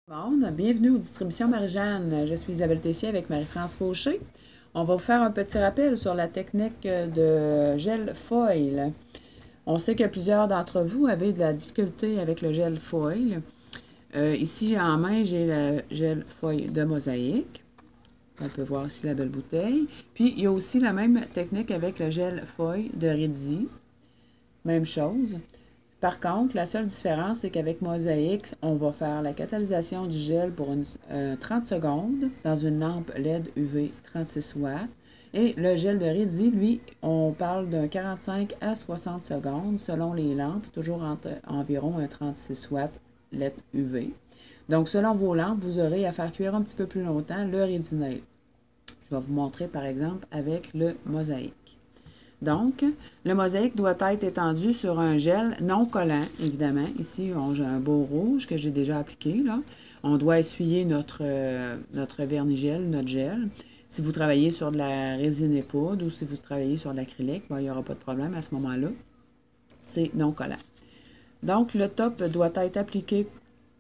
Bon, bienvenue aux distributions Marie-Jeanne. Je suis Isabelle Tessier avec Marie-France Fauché. On va vous faire un petit rappel sur la technique de gel foil. On sait que plusieurs d'entre vous avaient de la difficulté avec le gel foil. Ici en main, j'ai le gel foil de Mosaïque. On peut voir ici la belle bouteille. Puis il y a aussi la même technique avec le gel foil de Redzi. Même chose. Par contre, la seule différence, c'est qu'avec Mosaïque, on va faire la catalysation du gel pour 30 secondes dans une lampe LED UV 36 watts. Et le gel de Redzi, lui, on parle d'un 45 à 60 secondes selon les lampes, toujours entre environ un 36 watts LED UV. Donc, selon vos lampes, vous aurez à faire cuire un petit peu plus longtemps le Redzi. Je vais vous montrer par exemple avec le Mosaïque. Donc, le Mosaïque doit être étendu sur un gel non collant, évidemment. Ici, j'ai un beau rouge que j'ai déjà appliqué. Là. On doit essuyer notre vernigel, notre gel. Si vous travaillez sur de la résine et poudre ou si vous travaillez sur de l'acrylique, il n'y aura pas de problème à ce moment-là. C'est non collant. Donc, le top doit être appliqué,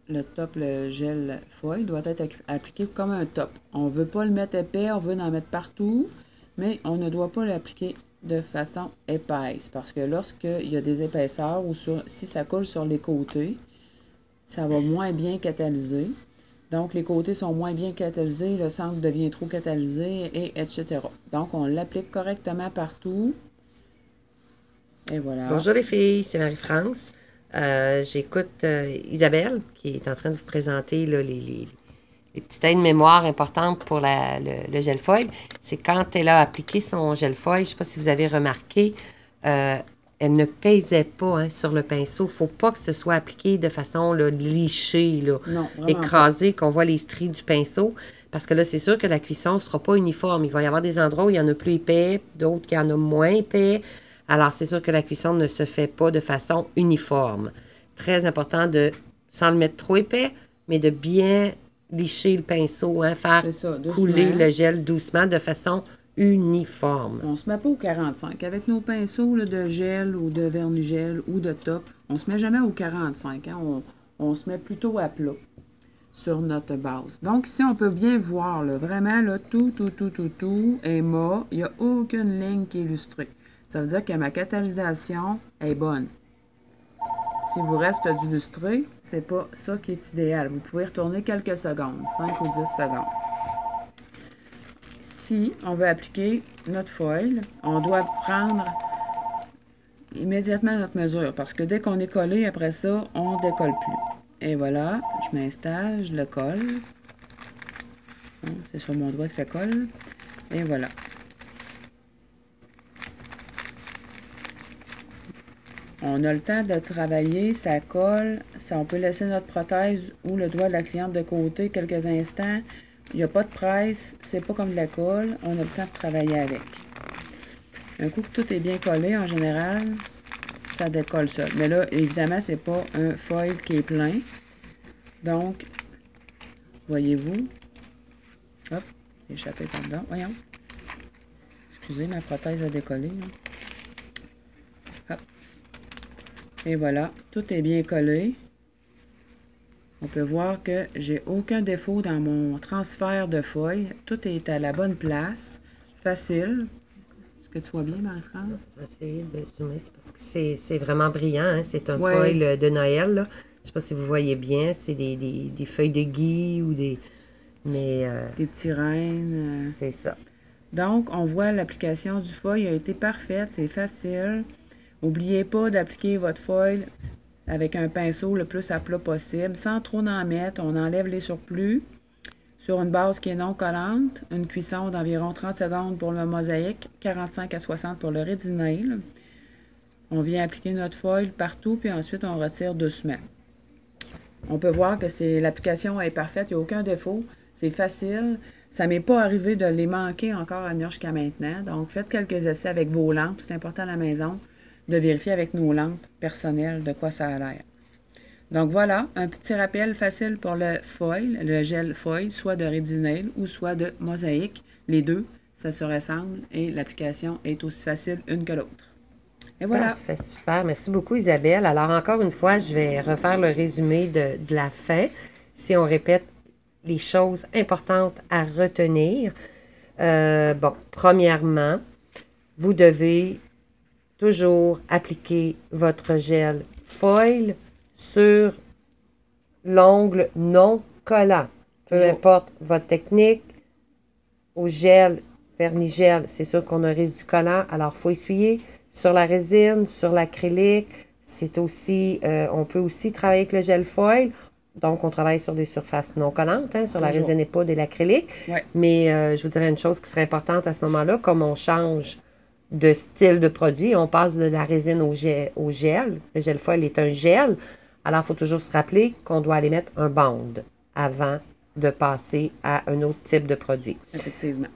le gel foil doit être appliqué comme un top. On ne veut pas le mettre épais, on veut en mettre partout, mais on ne doit pas l'appliquer de façon épaisse parce que lorsqu'il y a des épaisseurs ou si ça coule sur les côtés, ça va moins bien catalyser. Donc, les côtés sont moins bien catalysés, le centre devient trop catalysé, et etc. Donc, on l'applique correctement partout. Et voilà. Bonjour les filles, c'est Marie-France. J'écoute Isabelle qui est en train de vous présenter là, les petites aides-mémoire importantes pour le gel foil. C'est quand elle a appliqué son gel foil, je ne sais pas si vous avez remarqué, elle ne pesait pas sur le pinceau. Il ne faut pas que ce soit appliqué de façon là, lichée, là, Non, écrasée, qu'on voit les stries du pinceau. Parce que là, c'est sûr que la cuisson ne sera pas uniforme. Il va y avoir des endroits où il y en a plus épais, d'autres qui en ont moins épais. Alors, c'est sûr que la cuisson ne se fait pas de façon uniforme. Très important de, sans le mettre trop épais, mais de bien licher le pinceau, faire couler le gel doucement de façon uniforme. On ne se met pas au 45. Avec nos pinceaux là, de gel ou de vernigel ou de top, on ne se met jamais au 45. On se met plutôt à plat sur notre base. Donc ici, on peut bien voir, là, vraiment, là, tout est mat. Il n'y a aucune ligne qui est illustrée. Ça veut dire que ma catalysation est bonne. S'il vous reste du lustré, c'est pas ça qui est idéal. Vous pouvez retourner quelques secondes, 5 ou 10 secondes. Si on veut appliquer notre foil, on doit prendre immédiatement notre mesure parce que dès qu'on est collé, après ça, on ne décolle plus. Et voilà, je m'installe, je le colle. C'est sur mon doigt que ça colle. Et voilà. On a le temps de travailler, ça colle, on peut laisser notre prothèse ou le doigt de la cliente de côté quelques instants. Il n'y a pas de presse, c'est pas comme de la colle, on a le temps de travailler avec. Un coup que tout est bien collé, en général, ça décolle seul. Mais là, évidemment, c'est pas un foil qui est plein. Donc, voyez-vous, hop, j'ai échappé par-dedans, voyons. Excusez, ma prothèse a décollé. Hop. Et voilà, tout est bien collé. On peut voir que j'ai aucun défaut dans mon transfert de feuilles. Tout est à la bonne place. Facile. Est-ce que tu vois bien, Marie-France? Je vais essayer de zoomer, parce que c'est vraiment brillant. C'est un foil de Noël. Là. Je ne sais pas si vous voyez bien. C'est des feuilles de gui ou des... Mais, des petits rennes. C'est ça. Donc, on voit l'application du foil a été parfaite. C'est facile. N'oubliez pas d'appliquer votre foil avec un pinceau le plus à plat possible, sans trop en mettre. On enlève les surplus sur une base qui est non collante. Une cuisson d'environ 30 secondes pour le Mosaïque, 45 à 60 pour le Redzi. On vient appliquer notre foil partout, puis ensuite on retire doucement. On peut voir que l'application est parfaite, il n'y a aucun défaut. C'est facile. Ça ne m'est pas arrivé de les manquer encore à venir jusqu'à maintenant. Donc, faites quelques essais avec vos lampes. C'est important à la maison de vérifier avec nos lampes personnelles de quoi ça a l'air. Donc voilà, un petit rappel facile pour le foil, le gel foil, soit de Redzi ou soit de Mosaïque. Les deux, ça se ressemble et l'application est aussi facile une que l'autre. Et voilà. Parfait, super. Merci beaucoup, Isabelle. Alors, encore une fois, je vais refaire le résumé de la fin. si on répète les choses importantes à retenir. Bon, premièrement, vous devez toujours appliquer votre gel foil sur l'ongle non collant. Peu importe votre technique, au gel, vernis-gel, c'est sûr qu'on a un résidu collant, alors il faut essuyer sur la résine, sur l'acrylique. C'est aussi, on peut aussi travailler avec le gel foil. Donc, on travaille sur des surfaces non collantes, hein, sur la résine époudre et l'acrylique. Ouais. Mais je vous dirais une chose qui serait importante à ce moment-là, comme on change de style de produit, on passe de la résine au gel. Le gel foil est un gel. Alors, il faut toujours se rappeler qu'on doit aller mettre un band avant de passer à un autre type de produit. Effectivement.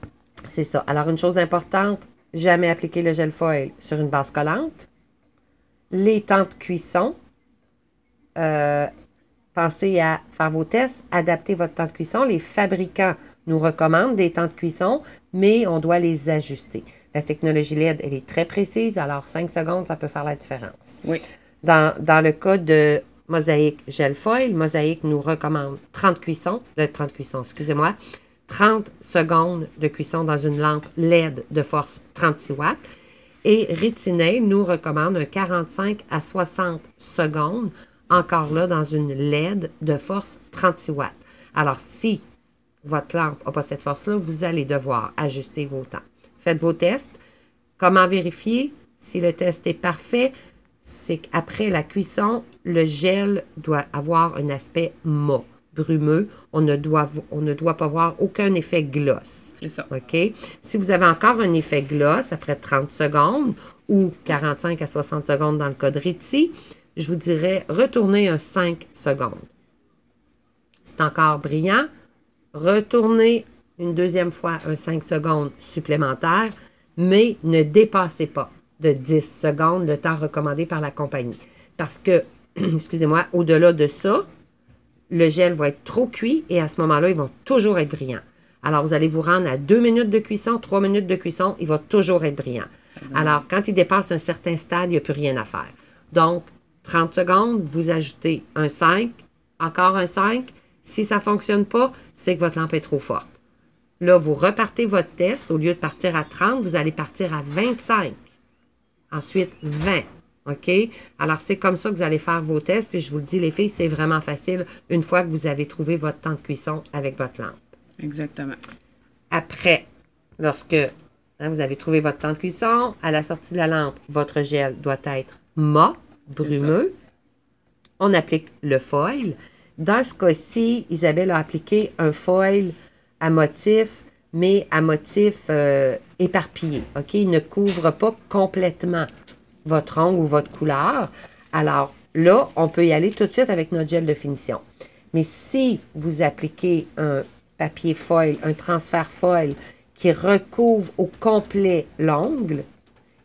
C'est ça. Alors, une chose importante, jamais appliquer le gel foil sur une base collante. Les temps de cuisson, pensez à faire vos tests, adapter votre temps de cuisson. Les fabricants nous recommandent des temps de cuisson, mais on doit les ajuster. La technologie LED, elle est très précise, alors 5 secondes, ça peut faire la différence. Oui. Dans le cas de Mosaïque Gel Foil, Mosaïque nous recommande 30 secondes de cuisson dans une lampe LED de force 36 watts. Et Retinel nous recommande un 45 à 60 secondes, encore là, dans une LED de force 36 watts. Alors, si votre lampe n'a pas cette force-là, vous allez devoir ajuster vos temps. Faites vos tests. Comment vérifier si le test est parfait? C'est qu'après la cuisson, le gel doit avoir un aspect mat, brumeux. On ne doit pas voir aucun effet gloss. C'est ça. OK? Si vous avez encore un effet gloss après 30 secondes ou 45 à 60 secondes dans le cas de Ritzy, je vous dirais retournez un 5 secondes. C'est encore brillant. Retournez une deuxième fois un 5 secondes supplémentaire, mais ne dépassez pas de 10 secondes le temps recommandé par la compagnie. Parce que, excusez-moi, au-delà de ça, le gel va être trop cuit et à ce moment-là, ils vont toujours être brillants. Alors, vous allez vous rendre à 2 minutes de cuisson, 3 minutes de cuisson, il va toujours être brillant. Alors, quand il dépasse un certain stade, il n'y a plus rien à faire. Donc, 30 secondes, vous ajoutez un 5, encore un 5. Si ça ne fonctionne pas, c'est que votre lampe est trop forte. Là, vous repartez votre test. Au lieu de partir à 30, vous allez partir à 25. Ensuite, 20. OK? Alors, c'est comme ça que vous allez faire vos tests. Puis, je vous le dis, les filles, c'est vraiment facile une fois que vous avez trouvé votre temps de cuisson avec votre lampe. Exactement. Après, lorsque vous avez trouvé votre temps de cuisson, à la sortie de la lampe, votre gel doit être mat, brumeux. On applique le foil. Dans ce cas-ci, Isabelle a appliqué un foil à motif, mais à motif éparpillé. OK? Il ne couvre pas complètement votre ongle ou votre couleur. Alors là, on peut y aller tout de suite avec notre gel de finition. Mais si vous appliquez un papier foil, un transfert foil qui recouvre au complet l'ongle,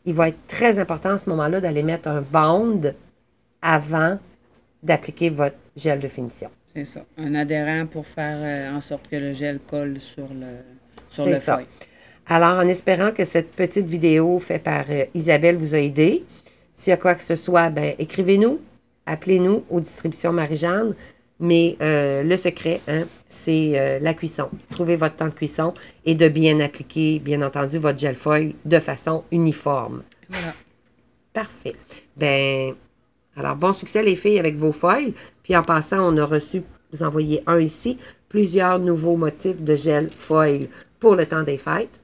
il va être très important à ce moment-là d'aller mettre un band avant d'appliquer votre gel de finition. C'est ça. Un adhérent pour faire en sorte que le gel colle sur le C'est ça. foil. Alors, en espérant que cette petite vidéo faite par Isabelle vous a aidé, s'il y a quoi que ce soit, ben, écrivez-nous, appelez-nous aux distributions Marie-Jeanne. Mais le secret, hein, c'est la cuisson. Trouvez votre temps de cuisson et de bien appliquer, bien entendu, votre gel foil de façon uniforme. Voilà. Parfait. Ben, alors, bon succès les filles avec vos foils. Puis en passant, on a reçu, vous envoyez un ici, plusieurs nouveaux motifs de gel foil pour le temps des fêtes.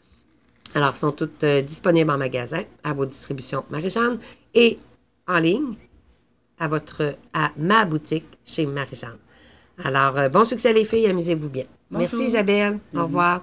Alors, ils sont toutes disponibles en magasin, à vos distributions Marie-Jeanne et en ligne à ma boutique chez Marie-Jeanne. Alors, bon succès les filles, amusez-vous bien. Bonjour. Merci Isabelle. Au revoir.